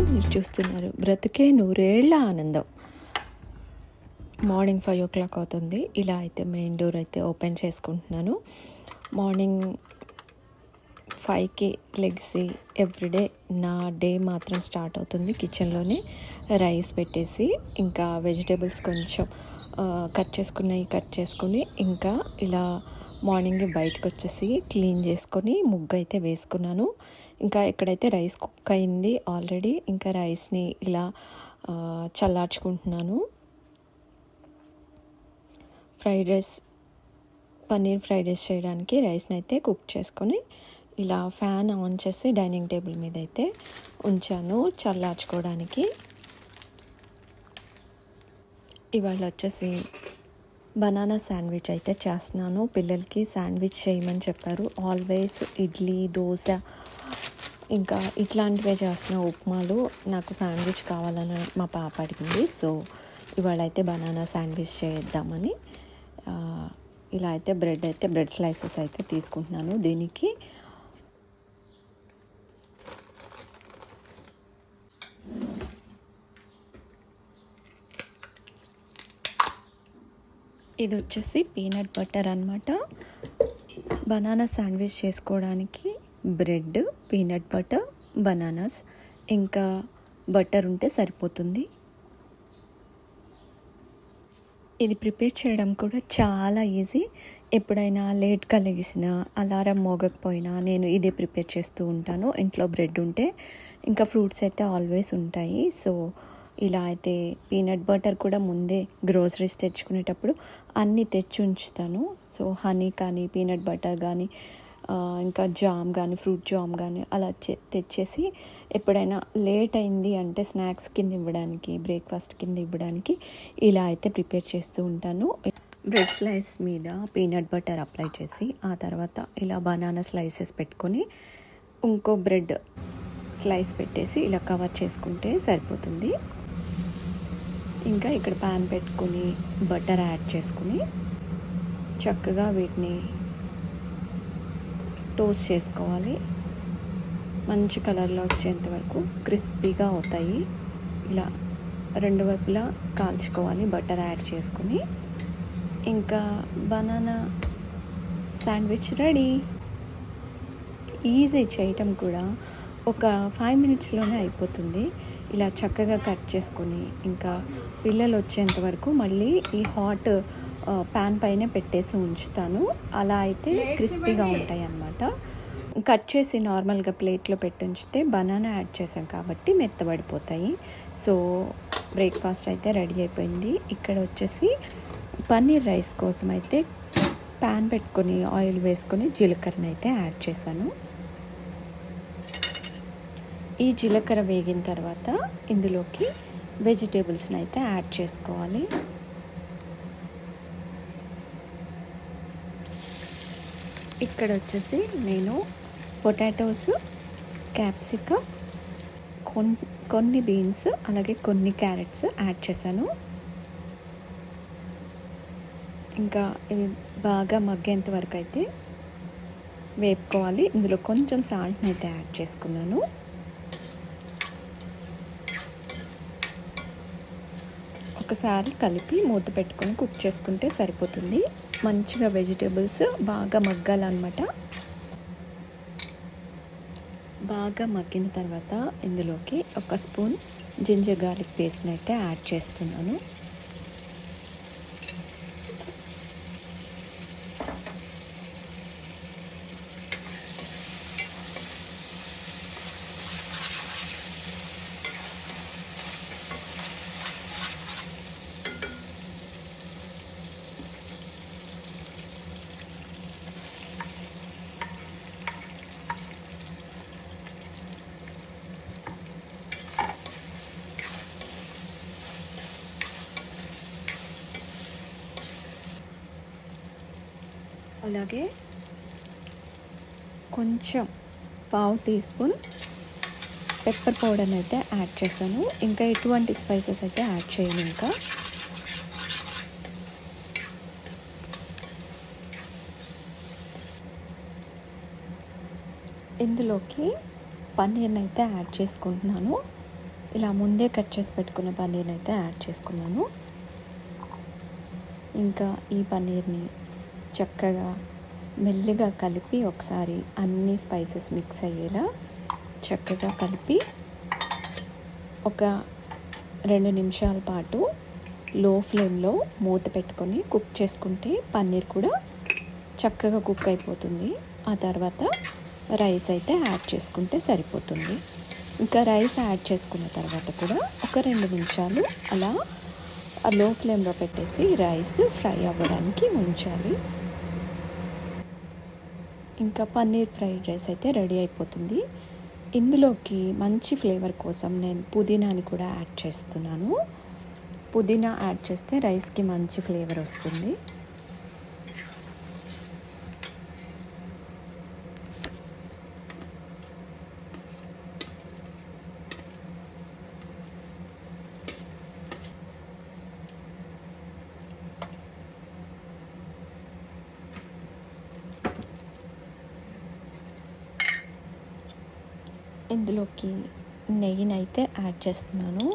మీరు చూస్తున్నారు బ్రతుకే నూరేళ్ల ఆనందం. మార్నింగ్ 5 o'clock అవుతుంది. ఇలా అయితే మెయిన్ డోర్ అయితే ఓపెన్ చేసుకుంటున్నాను. మార్నింగ్ 5కి లెగ్సి ఎవ్రీడే నా డే మాత్రం స్టార్ట్ అవుతుంది కిచెన్లోనే. రైస్ పెట్టేసి ఇంకా వెజిటేబుల్స్ కొంచెం కట్ చేసుకుని ఇంకా ఇలా మార్నింగ్ బయటకు వచ్చేసి క్లీన్ చేసుకొని ముగ్గు అయితే వేసుకున్నాను. ఇంకా ఇక్కడైతే రైస్ కుక్ అయింది ఆల్రెడీ. ఇంకా రైస్ని ఇలా చల్లార్చుకుంటున్నాను. పన్నీర్ ఫ్రైడ్ రైస్ చేయడానికి రైస్ని అయితే కుక్ చేసుకొని ఇలా ఫ్యాన్ ఆన్ చేసి డైనింగ్ టేబుల్ మీద అయితే ఉంచాను చల్లార్చుకోవడానికి. ఇవాళ వచ్చేసి బనానా శాండ్విచ్ అయితే చేస్తున్నాను. పిల్లలకి శాండ్విచ్ చేయమని చెప్పారు. ఆల్వేస్ ఇడ్లీ, దోశ ఇంకా ఇట్లాంటివే చేస్తున్న ఉప్మాలు నాకు శాండ్విచ్ కావాలని మా పాప అడిగింది. సో ఇవాళ అయితే బనానా శాండ్విచ్ చేద్దామని ఇలా అయితే బ్రెడ్ స్లైసెస్ అయితే తీసుకుంటున్నాను. దీనికి ఇది వచ్చేసి పీనట్ బటర్ అన్నమాట. బనానా శాండ్విచ్ చేసుకోవడానికి బ్రెడ్, పీనట్ బటర్, బనానాస్ ఇంకా బటర్ ఉంటే సరిపోతుంది. ఇది ప్రిపేర్ చేయడం కూడా చాలా ఈజీ. ఎప్పుడైనా లేట్గా లెగిసినా, అలారం మోగకపోయినా నేను ఇదే ప్రిపేర్ చేస్తూ ఉంటాను. ఇంట్లో బ్రెడ్ ఉంటే ఇంకా ఫ్రూట్స్ అయితే ఆల్వేస్ ఉంటాయి. సో ఇలా అయితే పీనట్ బటర్ కూడా ముందే గ్రోసరీస్ తెచ్చుకునేటప్పుడు అన్నీ తెచ్చి ఉంచుతాను. సో హనీ కానీ, పీనట్ బటర్ కానీ, ఇంకా జామ్ కానీ, ఫ్రూట్ జామ్ కానీ అలా తెచ్చేసి ఎప్పుడైనా లేట్ అయింది అంటే స్నాక్స్ కింద ఇవ్వడానికి, బ్రేక్ఫాస్ట్ కింద ఇవ్వడానికి ఇలా అయితే ప్రిపేర్ చేస్తూ ఉంటాను. బ్రెడ్ స్లైస్ మీద పీనట్ బటర్ అప్లై చేసి ఆ తర్వాత ఇలా బనానా స్లైసెస్ పెట్టుకొని ఇంకో బ్రెడ్ స్లైస్ పెట్టేసి ఇలా కవర్ చేసుకుంటే సరిపోతుంది. ఇంకా ఇక్కడ ప్యాన్ పెట్టుకొని బటర్ యాడ్ చేసుకుని చక్కగా వీటిని టోస్ట్ చేసుకోవాలి. మంచి కలర్లో వచ్చేంత వరకు క్రిస్పీగా అవుతాయి. ఇలా రెండు వైపులా కాల్చుకోవాలి బటర్ యాడ్ చేసుకుని. ఇంకా బనానా శాండ్విచ్ రెడీ. ఈజీ చేయటం కూడా, ఒక 5 minutesలోనే అయిపోతుంది. ఇలా చక్కగా కట్ చేసుకొని ఇంకా పిల్లలు వచ్చేంత వరకు మళ్ళీ ఈ హాట్ ప్యాన్ పైన పెట్టేసి ఉంచుతాను. అలా అయితే క్రిస్పీగా ఉంటాయి అన్నమాట. కట్ చేసి నార్మల్గా ప్లేట్లో పెట్టి ఉంచితే బనానా యాడ్ చేసాం కాబట్టి మెత్తబడిపోతాయి. సో బ్రేక్ఫాస్ట్ అయితే రెడీ అయిపోయింది. ఇక్కడ వచ్చేసి పన్నీర్ రైస్ కోసం అయితే ప్యాన్ పెట్టుకొని ఆయిల్ వేసుకొని జీలకర్రని అయితే యాడ్ చేశాను. ఈ జీలకర్ర వేగిన తర్వాత ఇందులోకి వెజిటేబుల్స్ని అయితే యాడ్ చేసుకోవాలి. ఇక్కడ వచ్చేసి నేను పొటాటోస్, క్యాప్సికమ్, కొన్ని బీన్స్ అలాగే కొన్ని క్యారెట్స్ యాడ్ చేశాను. ఇంకా ఇవి బాగా మగ్గేంత వరకు అయితే వేపుకోవాలి. ఇందులో కొంచెం సాల్ట్ని అయితే యాడ్ చేసుకున్నాను. ఒకసారి కలిపి మూత పెట్టుకొని కుక్ చేసుకుంటే సరిపోతుంది. మంచిగా వెజిటేబుల్స్ బాగా మగ్గాలన్నమాట. బాగా మగ్గిన తర్వాత ఇందులోకి 1 స్పూన్ జింజర్ గార్లిక్ పేస్ట్ని అయితే యాడ్ చేస్తున్నాను. అలాగే కొంచెం 1/2 టీ స్పూన్ పెప్పర్ పౌడర్ని అయితే యాడ్ చేశాను. ఇంకా ఎటువంటి స్పైసెస్ అయితే యాడ్ చేయను. ఇంకా ఇందులోకి పన్నీర్ని అయితే యాడ్ చేసుకుంటున్నాను. ఇలా ముందే కట్ చేసి పెట్టుకున్న పన్నీర్ని అయితే యాడ్ చేసుకున్నాను. ఇంకా ఈ పన్నీర్ని చక్కగా మెల్లిగా కలిపి ఒకసారి అన్ని స్పైసెస్ మిక్స్ అయ్యేలా చక్కగా కలిపి ఒక 2 నిమిషాల పాటు లో ఫ్లేమ్లో మూత పెట్టుకొని కుక్ చేసుకుంటే పన్నీర్ కూడా చక్కగా కుక్ అయిపోతుంది. ఆ తర్వాత రైస్ అయితే యాడ్ చేసుకుంటే సరిపోతుంది. ఇంకా రైస్ యాడ్ చేసుకున్న తర్వాత కూడా ఒక 2 నిమిషాలు అలా లో ఫ్లేమ్లో పెట్టేసి రైస్ ఫ్రై అవ్వడానికి ఉంచాలి. ఇంకా పన్నీర్ ఫ్రైడ్ రైస్ అయితే రెడీ అయిపోతుంది. ఇందులోకి మంచి ఫ్లేవర్ కోసం నేను పుదీనాని కూడా యాడ్ చేస్తున్నాను. పుదీనా యాడ్ చేస్తే రైస్కి మంచి ఫ్లేవర్ వస్తుంది. ఇందులోకి నెయ్యినైతే యాడ్ చేస్తున్నాను.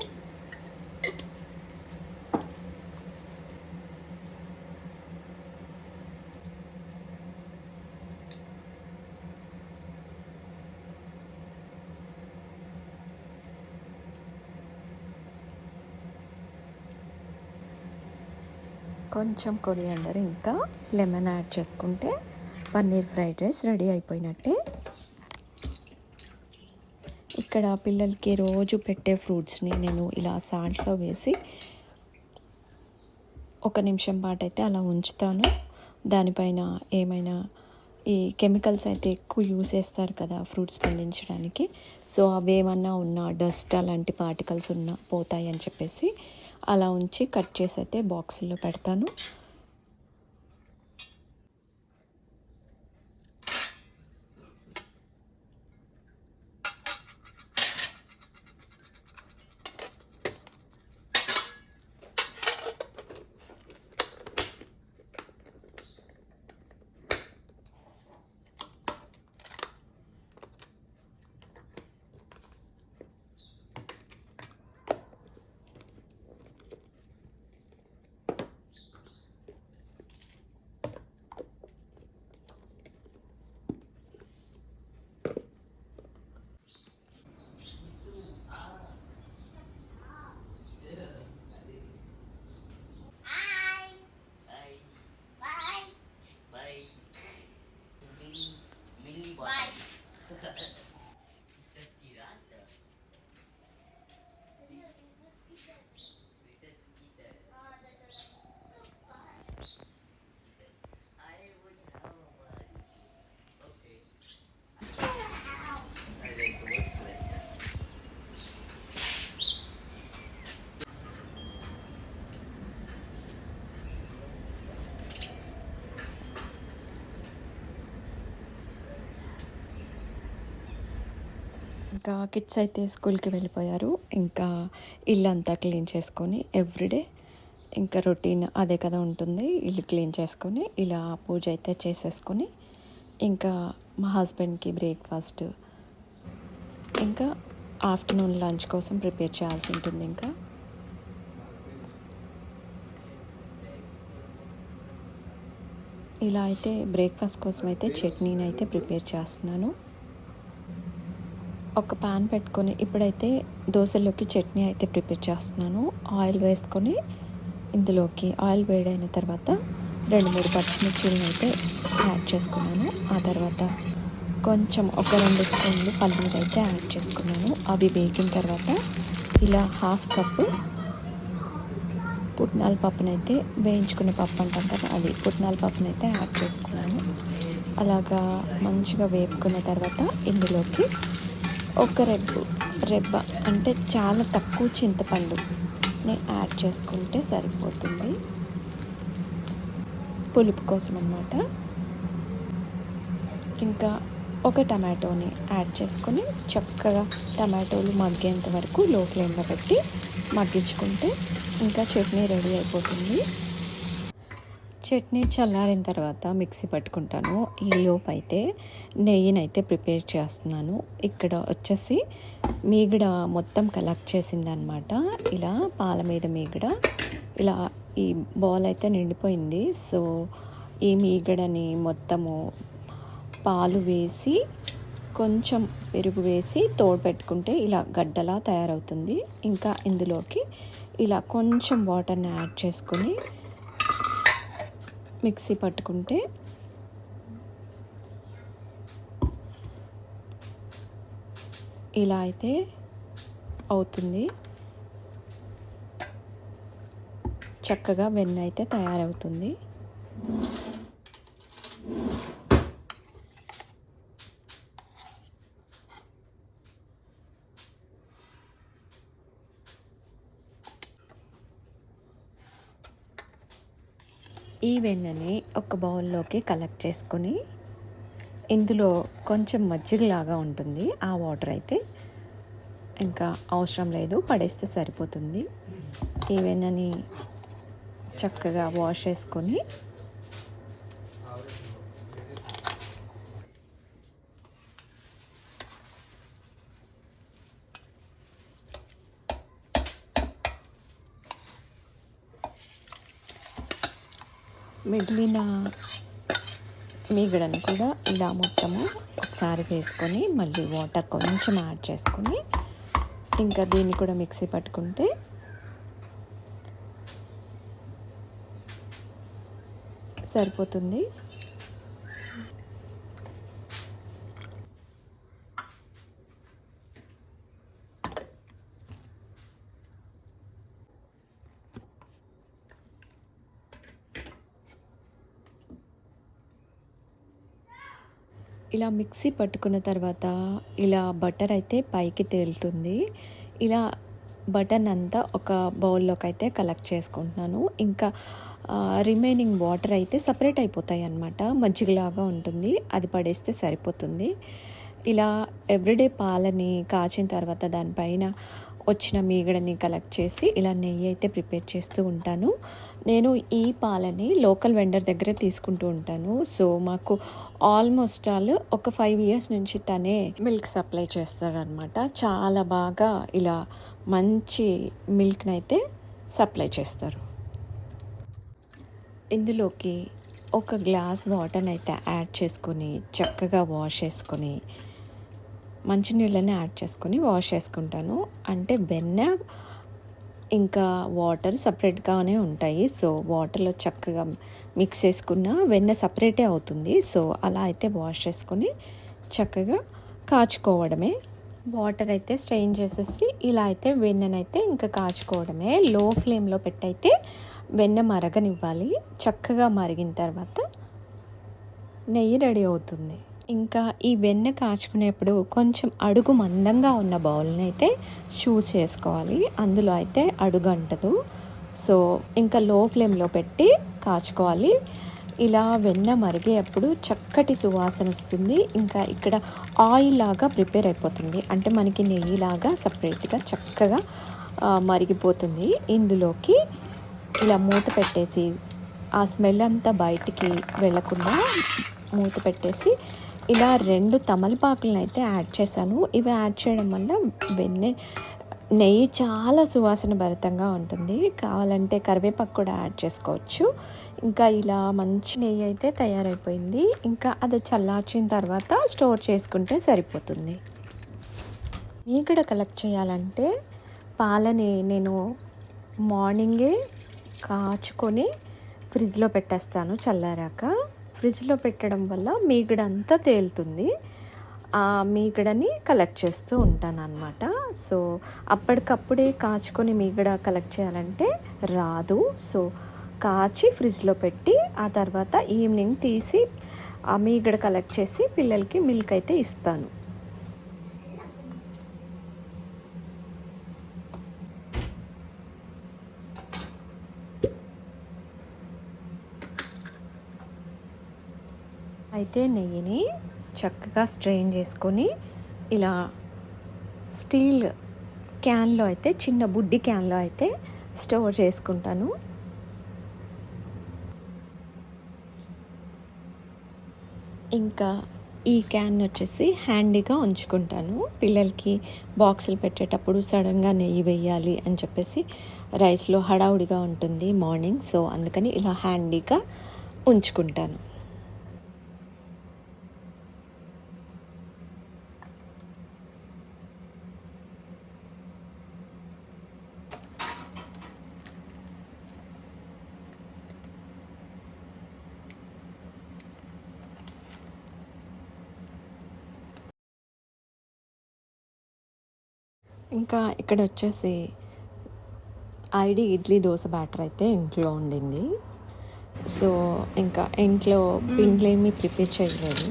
కొంచెం కొరియాండర్ ఇంకా లెమన్ యాడ్ చేసుకుంటే పన్నీర్ ఫ్రైడ్ రైస్ రెడీ అయిపోయినట్టే. ఇక్కడ పిల్లలకి రోజు పెట్టే ఫ్రూట్స్ని నేను ఇలా సాల్ట్లో వేసి 1 నిమిషం పాటు అయితే అలా ఉంచుతాను. దానిపైన ఏమైనా ఈ కెమికల్స్ అయితే ఎక్కువ యూస్ చేస్తారు కదా ఫ్రూట్స్ పండించడానికి. సో అవేమన్నా ఉన్నా డస్ట్ అలాంటి పార్టికల్స్ ఉన్నా పోతాయి అని చెప్పేసి అలా ఉంచి కట్ చేసి అయితే బాక్సుల్లో పెడతాను. ఇంకా కిడ్స్ అయితే స్కూల్కి వెళ్ళిపోయారు. ఇంకా ఇల్లంతా క్లీన్ చేసుకొని ఎవ్రీడే ఇంకా రొటీన్ అదే కదా ఉంటుంది. ఇల్లు క్లీన్ చేసుకొని ఇలా పూజ అయితే చేసేసుకొని ఇంకా మా హస్బెండ్కి బ్రేక్ఫాస్ట్ ఇంకా ఆఫ్టర్నూన్ లంచ్ కోసం ప్రిపేర్ చేయాల్సి ఉంటుంది. ఇంకా ఇలా అయితే బ్రేక్ఫాస్ట్ కోసం అయితే చట్నీని అయితే ప్రిపేర్ చేస్తున్నాను. ఒక పాన్ పెట్టుకొని ఇప్పుడైతే దోశలోకి చట్నీ అయితే ప్రిపేర్ చేస్తున్నాను. ఆయిల్ వేసుకొని ఇందులోకి ఆయిల్ వేడైన తర్వాత 2-3 పచ్చిమిర్చిని అయితే యాడ్ చేసుకున్నాను. ఆ తర్వాత కొంచెం ఒక 2 స్పూన్లు పల్లీలు అయితే యాడ్ చేసుకున్నాను. అవి వేగిన తర్వాత ఇలా 1/2 కప్పు పుట్నాల పప్పునైతే వేయించుకున్న పప్పు అంటాం కదా, అది పుట్నాల పప్పునైతే యాడ్ చేసుకున్నాను. అలాగా మంచిగా వేపుకున్న తర్వాత ఇందులోకి ఒక రెబ్బ అంటే చాలా తక్కువ చింతపండుని యాడ్ చేసుకుంటే సరిపోతుంది, పులుపు కోసం అన్నమాట. ఇంకా ఒక టమాటోని యాడ్ చేసుకొని చక్కగా టమాటోలు మగ్గేంత వరకు లో ఫ్లేమ్లో పెట్టి మగ్గించుకుంటే ఇంకా చట్నీ రెడీ అయిపోతుంది. చట్నీ చల్లారిన తర్వాత మిక్సీ పట్టుకుంటాను. ఈలోపు అయితే నెయ్యినైతే ప్రిపేర్ చేస్తున్నాను. ఇక్కడ వచ్చేసి మీగడ మొత్తం కలెక్ట్ చేసిందనమాట. ఇలా పాల మీద మీగడ ఇలా ఈ బౌల్ అయితే నిండిపోయింది. సో ఈ మీగడని మొత్తము పాలు వేసి కొంచెం పెరుగు వేసి తోడు పెట్టుకుంటే ఇలా గడ్డలా తయారవుతుంది. ఇంకా ఇందులోకి ఇలా కొంచెం వాటర్ని యాడ్ చేసుకొని మిక్సీ పట్టుకుంటే ఇలా అయితే అవుతుంది. చక్కగా వెన్న అయితే తయారవుతుంది. ఈ వెన్నని ఒక బౌల్లోకి కలెక్ట్ చేసుకొని ఇందులో కొంచెం మజ్జిగలాగా ఉంటుంది. ఆ వాటర్ అయితే ఇంకా అవసరం లేదు, పడేస్తే సరిపోతుంది. ఈ వెన్నని చక్కగా వాష్ చేసుకొని మిగిలిన మీగడను కూడా ఇలా మొత్తము ఒకసారి వేసుకొని మళ్ళీ వాటర్ కొంచెం యాడ్ చేసుకొని ఇంకా దీన్ని కూడా మిక్సీ పట్టుకుంటే సరిపోతుంది. ఇలా మిక్సీ పట్టుకున్న తర్వాత ఇలా బటర్ అయితే పైకి తేలుతుంది. ఇలా బటర్ని అంతా ఒక బౌల్లోకి అయితే కలెక్ట్ చేసుకుంటున్నాను. ఇంకా రిమైనింగ్ వాటర్ అయితే సపరేట్ అయిపోతాయి అన్నమాట. మజ్జిగలాగా ఉంటుంది, అది పడేస్తే సరిపోతుంది. ఇలా ఎవ్రీడే పాలని కాచిన తర్వాత దానిపైన వచ్చిన మీగడని కలెక్ట్ చేసి ఇలా నెయ్యి అయితే ప్రిపేర్ చేస్తూ ఉంటాను. నేను ఈ పాలని లోకల్ వెండర్ దగ్గర తీసుకుంటూ ఉంటాను. సో మాకు ఆల్మోస్ట్ ఒక 5 years నుంచి తనే మిల్క్ సప్లై చేస్తారనమాట. చాలా బాగా ఇలా మంచి మిల్క్ని అయితే సప్లై చేస్తారు. ఇందులోకి ఒక గ్లాస్ వాటర్ని అయితే యాడ్ చేసుకొని చక్కగా వాష్ చేసుకొని మంచినీళ్ళని యాడ్ చేసుకొని వాష్ చేసుకుంటాను. అంటే వెన్న ఇంకా వాటర్ సపరేట్గానే ఉంటాయి. సో వాటర్లో చక్కగా మిక్స్ చేసుకున్న వెన్న సపరేటే అవుతుంది. సో అలా అయితే వాష్ చేసుకొని చక్కగా కాచుకోవడమే. వాటర్ అయితే స్ట్రెయిన్ చేసేసి ఇలా అయితే వెన్ననైతే ఇంకా కాచుకోవడమే. లో ఫ్లేమ్లో పెట్టయితే వెన్న మరగనివ్వాలి. చక్కగా మరిగిన తర్వాత నెయ్యి రెడీ అవుతుంది. ఇంకా ఈ వెన్న కాచుకునేప్పుడు కొంచెం అడుగు మందంగా ఉన్న బౌల్ని అయితే చూస్ చేసుకోవాలి. అందులో అయితే అడుగు అంటదు. సో ఇంకా లో ఫ్లేమ్లో పెట్టి కాచుకోవాలి. ఇలా వెన్న మరిగేటప్పుడు చక్కటి సువాసన వస్తుంది. ఇంకా ఇక్కడ ఆయిల్ లాగా ప్రిపేర్ అయిపోతుంది. అంటే మనకి నెయ్యిలాగా సపరేట్గా చక్కగా మరిగిపోతుంది. ఇందులోకి ఇలా మూత పెట్టేసి ఆ స్మెల్ అంతా బయటికి వెళ్ళకుండా మూత పెట్టేసి ఇలా 2 తమలపాకులను అయితే యాడ్ చేశాను. ఇవి యాడ్ చేయడం వల్ల నెయ్యి చాలా సువాసన భరితంగా ఉంటుంది. కావాలంటే కరివేపాకు కూడా యాడ్ చేసుకోవచ్చు. ఇంకా ఇలా మంచి నెయ్యి అయితే తయారైపోయింది. ఇంకా అది చల్లార్చిన తర్వాత స్టోర్ చేసుకుంటే సరిపోతుంది. మీగడ కలెక్ట్ చేయాలంటే పాలని నేను మార్నింగే కాచుకొని ఫ్రిడ్జ్లో పెట్టేస్తాను. చల్లారాక ఫ్రిడ్జ్లో పెట్టడం వల్ల మీగడ అంతా తేలుతుంది. ఆ మీగడని కలెక్ట్ చేస్తూ ఉంటాను అన్నమాట. సో అప్పటికప్పుడే కాచుకొని మీగడ కలెక్ట్ చేయాలంటే రాదు. సో కాచి ఫ్రిడ్జ్లో పెట్టి ఆ తర్వాత ఈవినింగ్ తీసి ఆ మీగడ కలెక్ట్ చేసి పిల్లలకి మిల్క్ అయితే ఇస్తాను. అయితే నెయ్యిని చక్కగా స్ట్రెయిన్ చేసుకొని ఇలా స్టీల్ క్యాన్లో అయితే చిన్న బుడ్డి క్యాన్లో అయితే స్టోర్ చేసుకుంటాను. ఇంకా ఈ క్యాన్ వచ్చేసి హ్యాండీగా ఉంచుకుంటాను. పిల్లలకి బాక్సులు పెట్టేటప్పుడు సడన్గా నెయ్యి వేయాలి అని చెప్పేసి రైస్లో హడావుడిగా ఉంటుంది మార్నింగ్. సో అందుకని ఇలా హ్యాండీగా ఉంచుకుంటాను. ఇంకా ఇక్కడ వచ్చేసి ఐడి ఇడ్లీ దోశ బ్యాటర్ అయితే ఇంట్లో ఉండింది. సో ఇంకా ఇంట్లో పిండ్లేమీ ప్రిపేర్ చేయలేదు.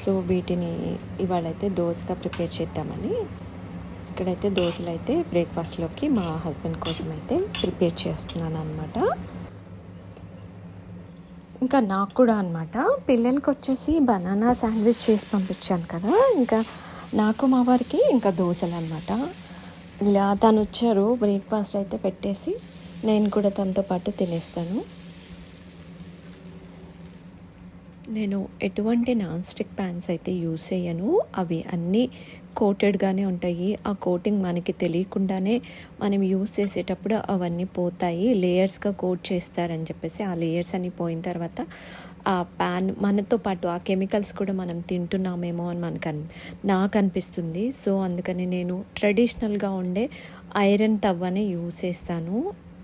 సో వీటిని ఇవాళైతే దోశగా ప్రిపేర్ చేద్దామని ఇక్కడైతే దోశలు అయితే బ్రేక్ఫాస్ట్లోకి మా హస్బెండ్ కోసం అయితే ప్రిపేర్ చేస్తున్నాను అనమాట. ఇంకా నాకు కూడా అనమాట, పిల్లలకి వచ్చేసి బనానా శాండ్విచ్ చేసి పంపించాను కదా, ఇంకా నాకు మా వారికి ఇంకా దోశలు అనమాట. ఇలా తను వచ్చారు, బ్రేక్ఫాస్ట్ అయితే పెట్టేసి నేను కూడా తనతో పాటు తినేస్తాను. నేను ఎటువంటి నాన్ స్టిక్ ప్యాన్స్ అయితే యూస్ చేయను. అవి అన్నీ కోటెడ్గానే ఉంటాయి. ఆ కోటింగ్ మనకి తెలియకుండానే మనం యూస్ చేసేటప్పుడు అవన్నీ పోతాయి. లేయర్స్గా కోట్ చేస్తారని చెప్పేసి ఆ లేయర్స్ అన్నీ పోయిన తర్వాత ఆ ప్యాన్ మనతో పాటు ఆ కెమికల్స్ కూడా మనం తింటున్నామేమో అని నాకు అనిపిస్తుంది. సో అందుకని నేను ట్రెడిషనల్గా ఉండే ఐరన్ తవ్వనే యూస్ చేస్తాను.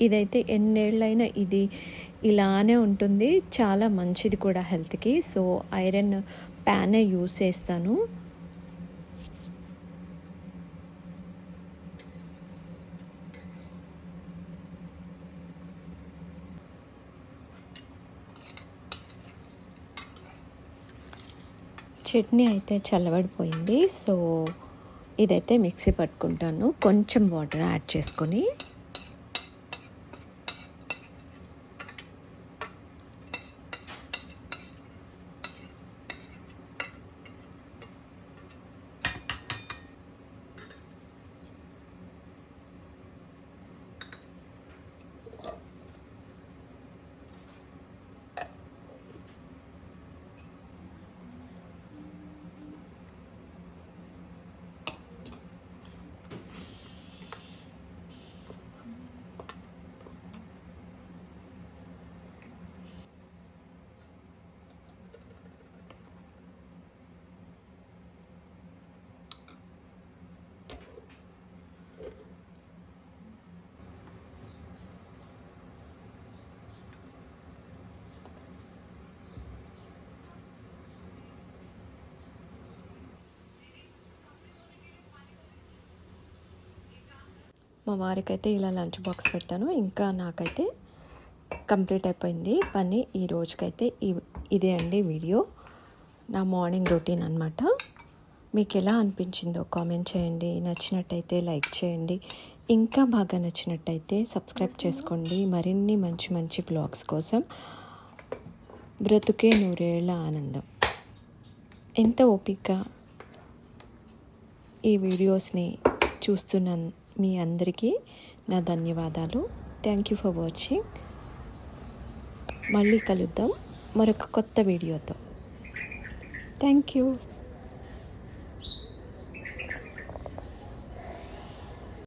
ఇదైతే ఎన్నేళ్ళైనా ఇది ఇలానే ఉంటుంది, చాలా మంచిది కూడా హెల్త్కి. సో ఐరన్ ప్యానే యూస్ చేస్తాను. చట్నీ అయితే చల్లబడిపోయింది. సో ఇదైతే మిక్సీ పట్టుకుంటాను, కొంచెం వాటర్ యాడ్ చేసుకొని. మా వారికైతే ఇలా లంచ్ బాక్స్ పెట్టాను. ఇంకా నాకైతే కంప్లీట్ అయిపోయింది పని ఈ రోజుకైతే. ఇదే అండి వీడియో, నా మార్నింగ్ రొటీన్ అనమాట. మీకు ఎలా అనిపించిందో కామెంట్ చేయండి. నచ్చినట్టయితే లైక్ చేయండి. ఇంకా బాగా నచ్చినట్టయితే సబ్స్క్రైబ్ చేసుకోండి. మరిన్ని మంచి మంచి బ్లాగ్స్ కోసం. బ్రతుకే నూరేళ్ల ఆనందం. ఎంత ఓపిక ఈ వీడియోస్ని చూస్తున్న మీ అందరికీ నా ధన్యవాదాలు. Thank you for watching. మళ్ళీ కలుద్దాం మరొక కొత్త వీడియోతో. Thank you.